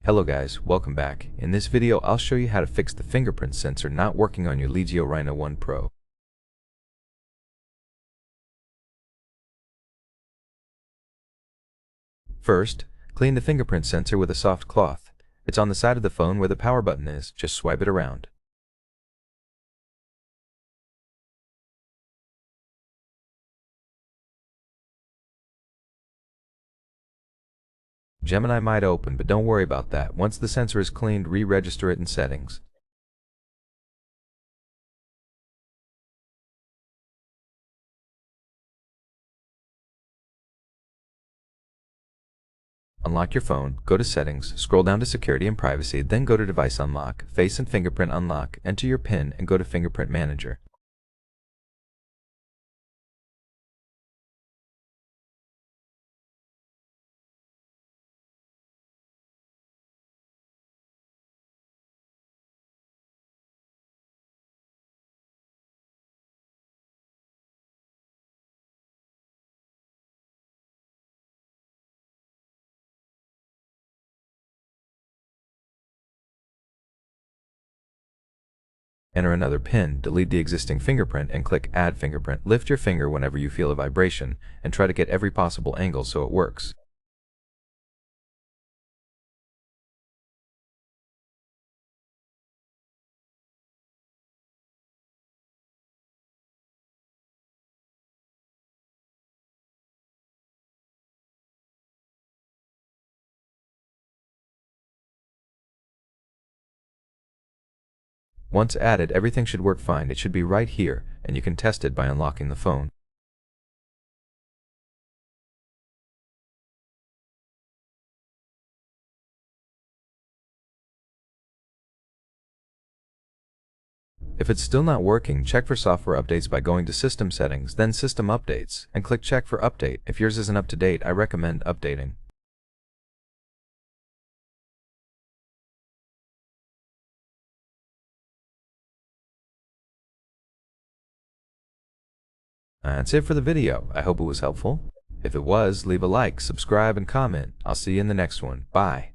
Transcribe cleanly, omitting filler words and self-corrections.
Hello guys, welcome back. In this video I'll show you how to fix the fingerprint sensor not working on your LAGENIO Rhino 1 Pro. First, clean the fingerprint sensor with a soft cloth. It's on the side of the phone where the power button is, just swipe it around. Gemini might open, but don't worry about that. Once the sensor is cleaned, re-register it in settings. Unlock your phone, go to Settings, scroll down to Security and Privacy, then go to Device Unlock, Face and Fingerprint Unlock, enter your PIN, and go to Fingerprint Manager. Enter another PIN, delete the existing fingerprint, and click Add Fingerprint. Lift your finger whenever you feel a vibration, and try to get every possible angle so it works. Once added, everything should work fine. It should be right here, and you can test it by unlocking the phone. If it's still not working, check for software updates by going to System Settings, then System Updates, and click Check for Update. If yours isn't up to date, I recommend updating. That's it for the video. I hope it was helpful. If it was, leave a like, subscribe, and comment. I'll see you in the next one. Bye.